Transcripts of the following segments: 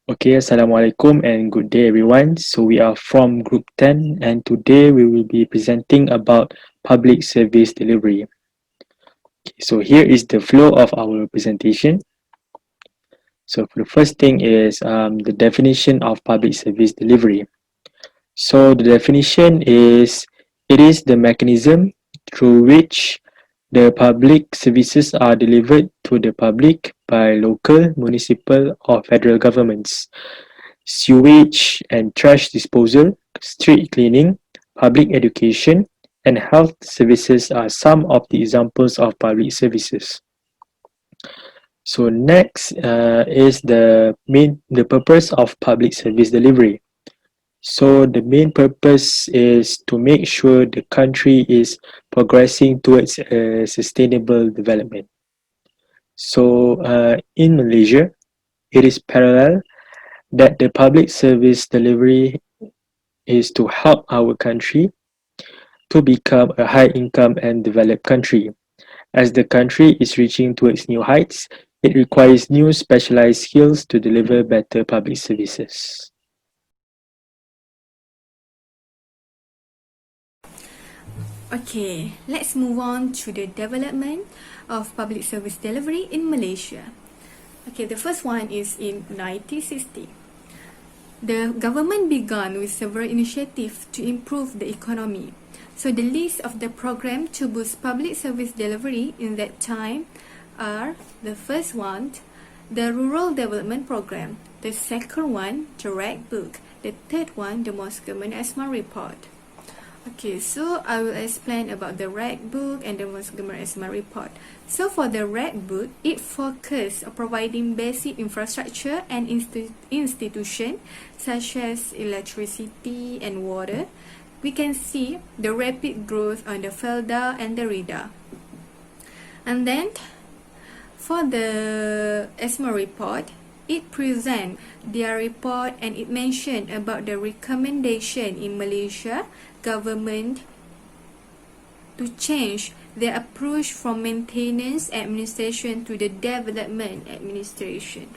Okay, Assalamualaikum and good day everyone. So we are from Group 10 and today we will be presenting about public service delivery. So here is the flow of our presentation. So the first thing is the definition of public service delivery. So the definition is it is the mechanism through which the public services are delivered to the public by local, municipal or federal governments. Sewage and trash disposal, street cleaning, public education, and health services are some of the examples of public services. So next is the purpose of public service delivery. So the main purpose is to make sure the country is progressing towards sustainable development. So in Malaysia, it is parallel that the public service delivery is to help our country to become a high income and developed country. As the country is reaching towards new heights, it requires new specialized skills to deliver better public services. Okay, let's move on to the development of public service delivery in Malaysia. Okay, the first one is in 1960. The government began with several initiatives to improve the economy. So the list of the program to boost public service delivery in that time are the first one, the Rural Development Program, the second one, the Red Book, the third one, the Moscow Asma Report. Okay, so I will explain about the Red Book and the Moscow Asma Report. So for the Red Book, it focused on providing basic infrastructure and institutions such as electricity and water. We can see the rapid growth on the FELDA and the RIDA. And then for the ESMA report, it presents their report and it mentioned about the recommendation in Malaysia government to change their approach from maintenance administration to the development administration.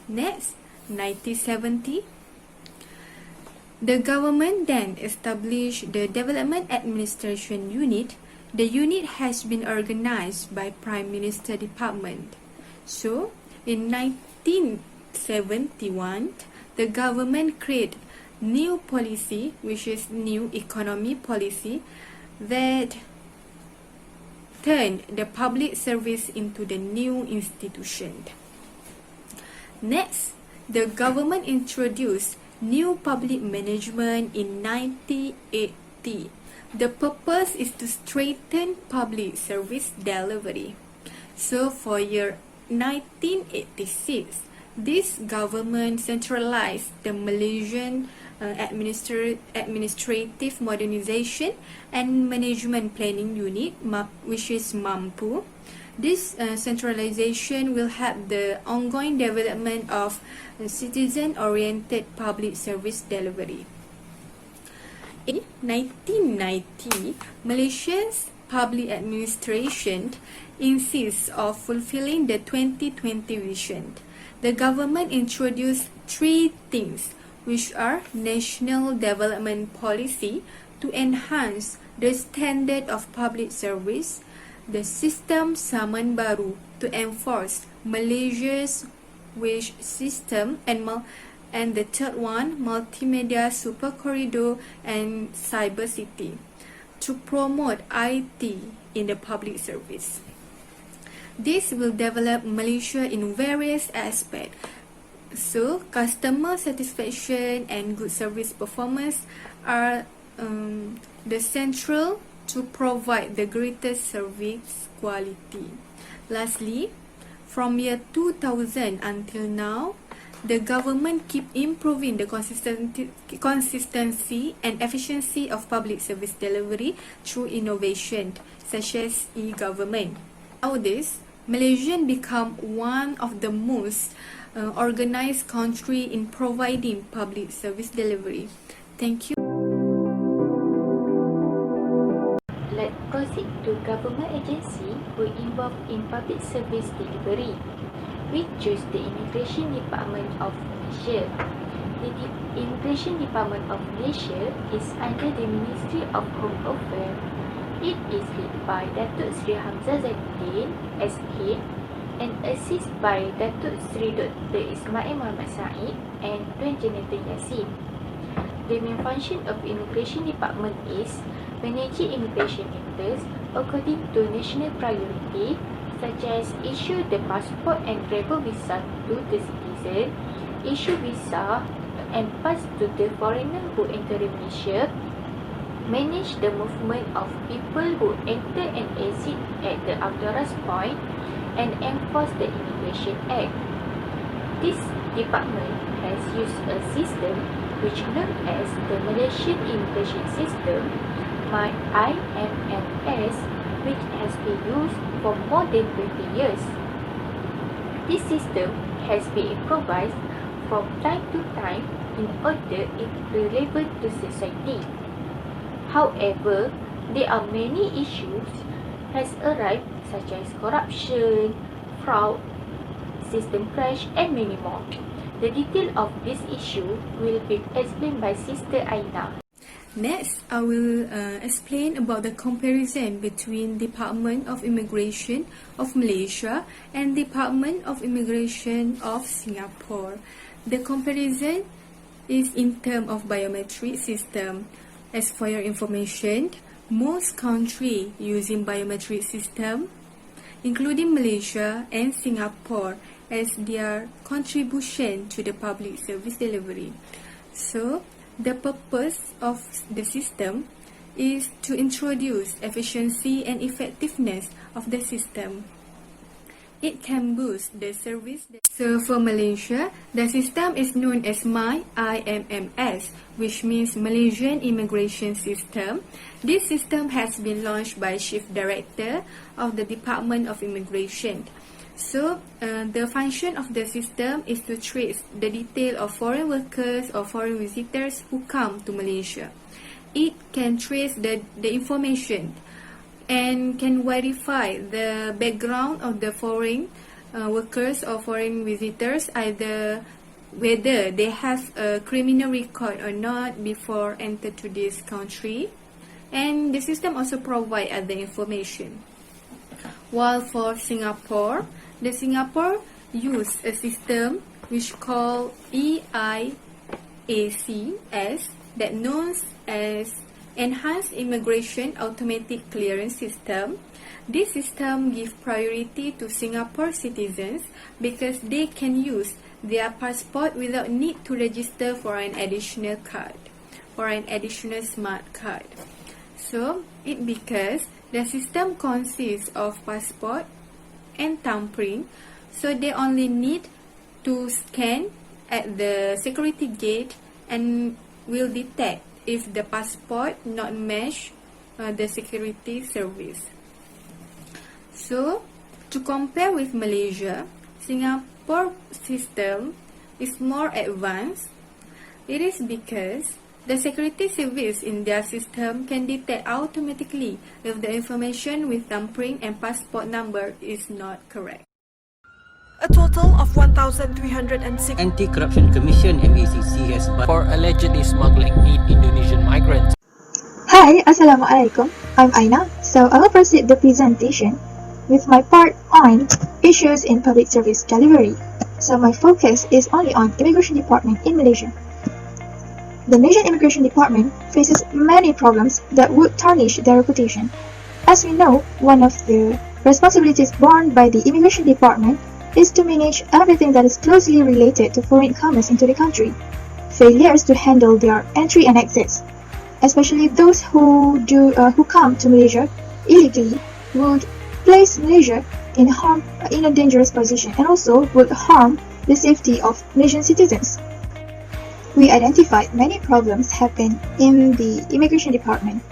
Next, 1970, the government then established the Development Administration Unit. The unit has been organized by Prime Minister Department. So, in 1971, the government created new policy, which is new economy policy, that turned the public service into the new institution. Next, the government introduced new public management in 1980. The purpose is to strengthen public service delivery. So for year 1986, this government centralized the Malaysian Administrative Modernization and Management Planning Unit, which is MAMPU. This centralization will help the ongoing development of citizen-oriented public service delivery. In 1990, Malaysia's public administration insists of fulfilling the 2020 vision. The government introduced three things, which are National Development Policy to enhance the standard of public service, the Sistem Saman Baru to enforce Malaysia's wage system, and the third one, Multimedia Super Corridor and Cyber City to promote IT in the public service. This will develop Malaysia in various aspects. So, customer satisfaction and good service performance are the central to provide the greatest service quality. Lastly, from year 2000 until now, the government keep improving the consistency and efficiency of public service delivery through innovation, such as e-government. Nowadays, Malaysia become one of the most organized country in providing public service delivery. Thank you. Let's proceed to government agency who involved in public service delivery. we choose the Immigration Department of Malaysia. The Immigration Department of Malaysia is under the Ministry of Home Affairs. It is led by Datuk Seri Hamzah Zainuddin as head and assisted by Datuk Seri Dr. Ismail Muhammad Said and Tuan Jonathan Yassin. The main function of Immigration Department is managing immigration matters according to national priority, such as issue the passport and travel visa to the citizen, issue visa and pass to the foreigner who enter Malaysia, manage the movement of people who enter and exit at the authorized point, and enforce the Immigration Act. This department has used a system which known as the Malaysian Immigration System, IMMS, which has been used for more than 20 years. This system has been improvised from time to time in order it relevant to society. However, there are many issues has arrived such as corruption, fraud, system crash and many more. The detail of this issue will be explained by Sister Aina. Next, I will explain about the comparison between Department of Immigration of Malaysia and Department of Immigration of Singapore. The comparison is in terms of biometric system. As for your information, most countries using biometric system, including Malaysia and Singapore, as their contribution to the public service delivery. So, the purpose of the system is to introduce efficiency and effectiveness of the system. It can boost the service. So for Malaysia, the system is known as MY-IMMS, which means Malaysian Immigration System. This system has been launched by Chief Director of the Department of Immigration. So, the function of the system is to trace the detail of foreign workers or foreign visitors who come to Malaysia. It can trace the information and can verify the background of the foreign workers or foreign visitors, either whether they have a criminal record or not before enter to this country. And the system also provide other information. While for Singapore, the Singapore use a system which called EIACS, that known as Enhanced Immigration Automatic Clearance System. This system gives priority to Singapore citizens because they can use their passport without need to register for an additional card or an additional smart card. So, it because the system consists of passport and thumbprint, so they only need to scan at the security gate and will detect if the passport not match the security service. So, to compare with Malaysia, Singapore system is more advanced. It is because the security service in their system can detect automatically if the information with thumbprint and passport number is not correct. A total of 1,306 Anti-Corruption Commission (MACC) has for allegedly smuggling 8 Indonesian migrants. Hi, Assalamualaikum. I'm Aina. So I will proceed the presentation with my part on issues in public service delivery. So my focus is only on Immigration Department in Malaysia. The Malaysian Immigration Department faces many problems that would tarnish their reputation. As we know, one of the responsibilities borne by the Immigration Department is to manage everything that is closely related to foreign comers into the country. Failures to handle their entry and exits, especially those who come to Malaysia illegally, would place Malaysia in a dangerous position and also would harm the safety of Malaysian citizens. We identified many problems happen in the Immigration Department.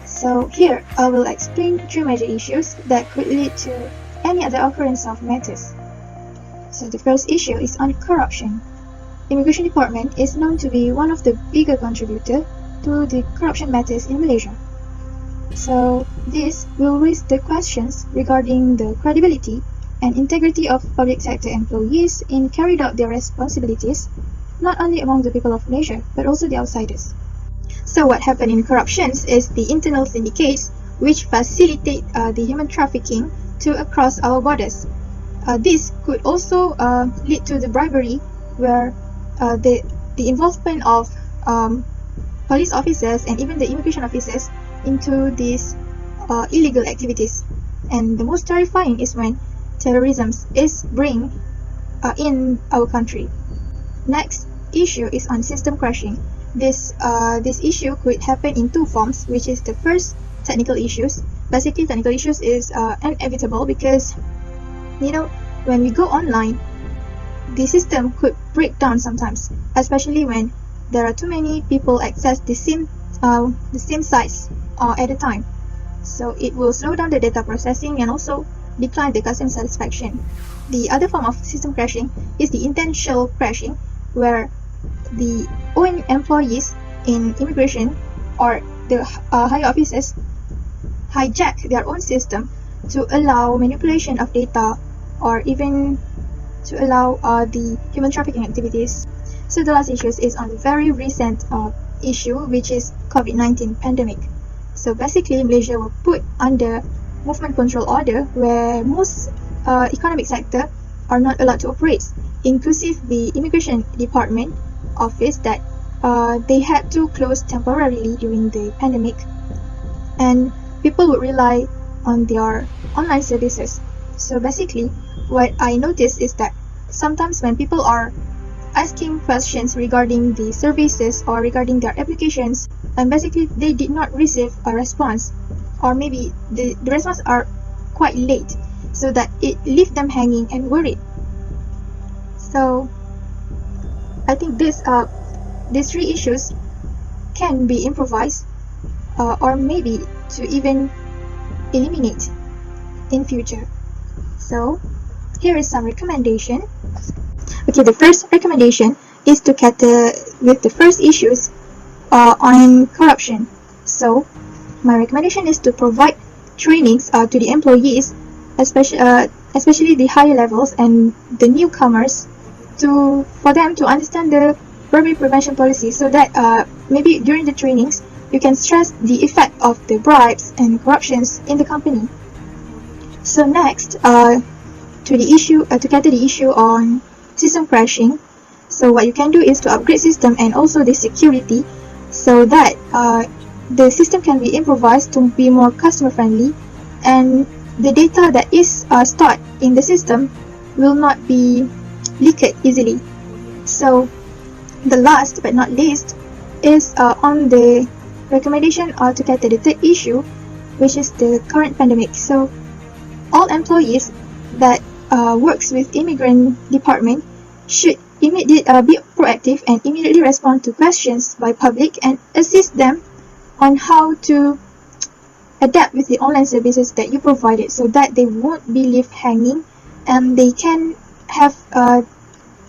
So here I will explain 3 major issues that could lead to any other occurrence of matters. So the first issue is on corruption. Immigration Department is known to be one of the bigger contributors to the corruption matters in Malaysia. So this will raise the questions regarding the credibility and integrity of public sector employees in carrying out their responsibilities, not only among the people of Malaysia, but also the outsiders. So what happened in corruptions is the internal syndicates which facilitate the human trafficking to across our borders. This could also lead to the bribery where the involvement of police officers and even the immigration officers into these illegal activities. And the most terrifying is when terrorism is bring in our country. Next issue is on system crashing. This issue could happen in two forms, which is the first, technical issues. Basically, technical issues is inevitable because when we go online, the system could break down sometimes, especially when there are too many people access the same sites at a time. So it will slow down the data processing and also decline the customer satisfaction. The other form of system crashing is the intentional crashing, where the own employees in immigration or the higher officers hijack their own system to allow manipulation of data or even to allow the human trafficking activities. So the last issue is on the very recent issue, which is COVID-19 pandemic. So basically, Malaysia will put under movement control order where most economic sector are not allowed to operate, inclusive the immigration department office that they had to close temporarily during the pandemic, and people would rely on their online services. So basically, what I noticed is that sometimes when people are asking questions regarding the services or regarding their applications, and basically they did not receive a response, or maybe the response are quite late, so that it left them hanging and worried. So I think these three issues can be improvised or maybe to even eliminate in future. So here is some recommendation. Okay, the first recommendation is to cater with the first issues on corruption. So my recommendation is to provide trainings to the employees, especially the higher levels and the newcomers, for them to understand the bribery prevention policy, so that maybe during the trainings you can stress the effect of the bribes and corruptions in the company. So next, to cater the issue on system crashing. So what you can do is to upgrade system and also the security, so that the system can be improvised to be more customer friendly, and the data that is stored in the system will not be leaked easily. So the last but not least is on the recommendation to cater the third issue, which is the current pandemic. So all employees that works with immigrant department should be proactive and immediately respond to questions by public and assist them on how to adapt with the online services that you provided, so that they won't be left hanging and they can have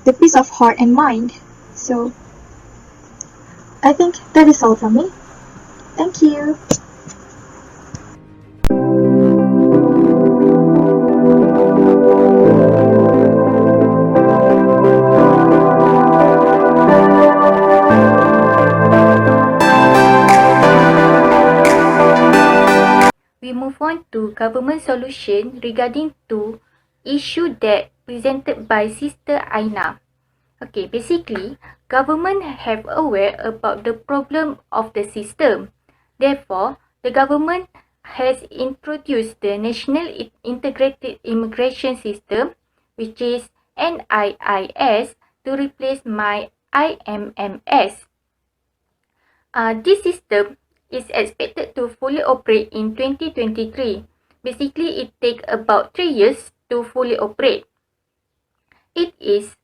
the peace of heart and mind. So I think that is all from me. Thank you. We move on to government solution regarding to issue that presented by Sister Aina. Okay, basically, government have aware about the problem of the system. Therefore, the government has introduced the National Integrated Immigration System, which is NIIS, to replace MyIMMS. This system is expected to fully operate in 2023. Basically, it takes about 3 years to fully operate. It is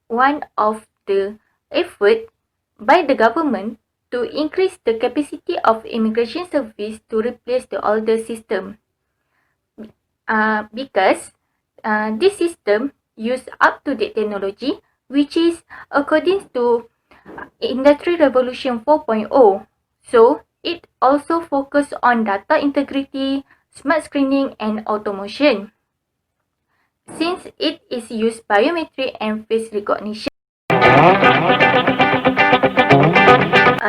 one of the effort by the government to increase the capacity of immigration service to replace the older system. Because this system use up-to-date technology, which is according to Industry Revolution 4.0. So, it also focus on data integrity, smart screening and automation. since it is used biometric and face recognition.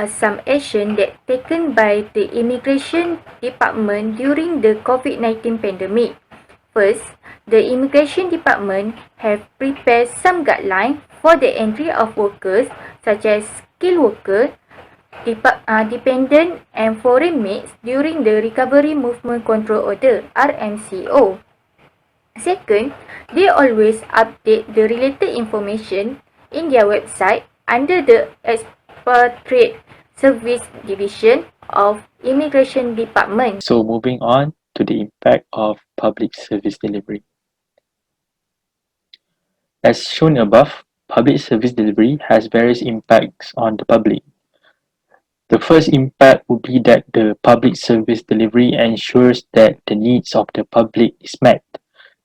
Some action that taken by the Immigration Department during the COVID-19 pandemic. First, the Immigration Department have prepared some guidelines for the entry of workers such as skilled worker, dependent and foreign maids during the Recovery Movement Control Order (RMCO). Second, they always update the related information in their website under the Expatriate Service Division of Immigration Department. So moving on to the impact of public service delivery. As shown above, public service delivery has various impacts on the public. The first impact would be that the public service delivery ensures that the needs of the public is met.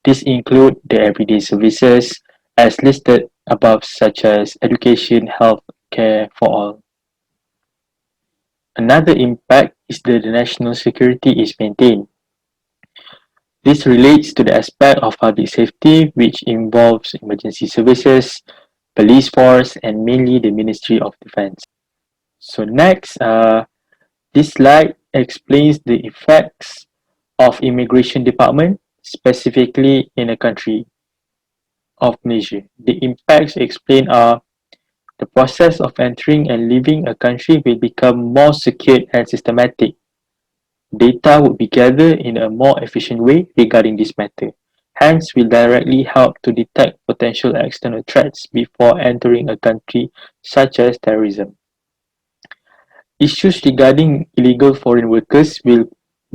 These include the everyday services as listed above, such as education, health care for all. Another impact is that the national security is maintained. This relates to the aspect of public safety, which involves emergency services, police force, and mainly the Ministry of Defense. So next, this slide explains the effects of Immigration Department, specifically in a country of Malaysia. The impacts explained are the process of entering and leaving a country will become more secured and systematic. Data would be gathered in a more efficient way regarding this matter. Hence, will directly help to detect potential external threats before entering a country, such as terrorism. Issues regarding illegal foreign workers will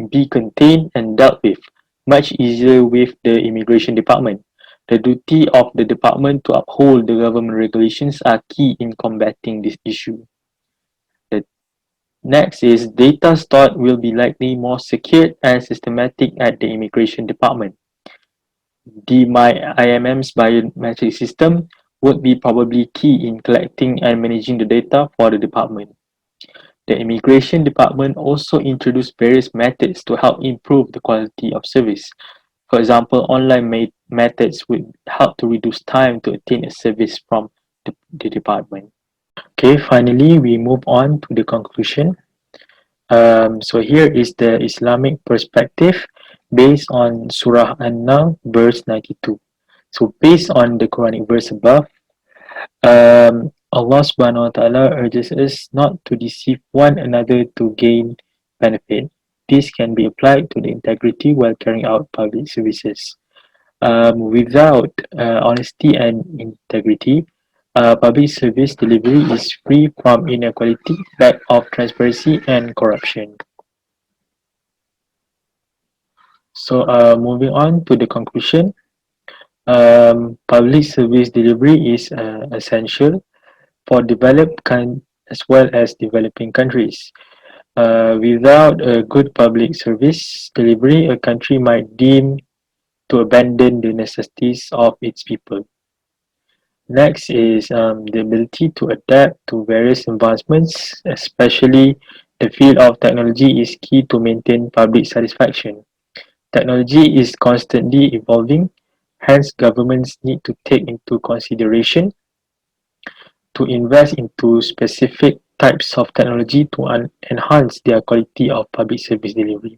be contained and dealt with much easier with the Immigration Department. The duty of the department to uphold the government regulations are key in combating this issue. The next is data stored will be likely more secured and systematic at the Immigration Department. The MyIMM's biometric system would be probably key in collecting and managing the data for the department. The Immigration Department also introduced various methods to help improve the quality of service. For example, online methods would help to reduce time to attain a service from the department. Okay, finally, we move on to the conclusion. So here is the Islamic perspective based on Surah An-Nahl, verse 92. So based on the Quranic verse above, Allah subhanahu wa ta'ala urges us not to deceive one another to gain benefit. This can be applied to the integrity while carrying out public services. Without honesty and integrity, public service delivery is free from inequality, lack of transparency, and corruption. So, moving on to the conclusion, public service delivery is essential for developed as well as developing countries. Without a good public service delivery, a country might deem to abandon the necessities of its people. Next is the ability to adapt to various advancements, especially the field of technology is key to maintain public satisfaction. Technology is constantly evolving, hence governments need to take into consideration to invest into specific types of technology to enhance their quality of public service delivery.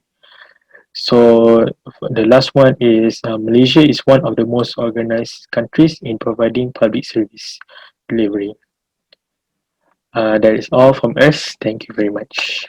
So the last one is Malaysia is one of the most organized countries in providing public service delivery. That is all from us. Thank you very much.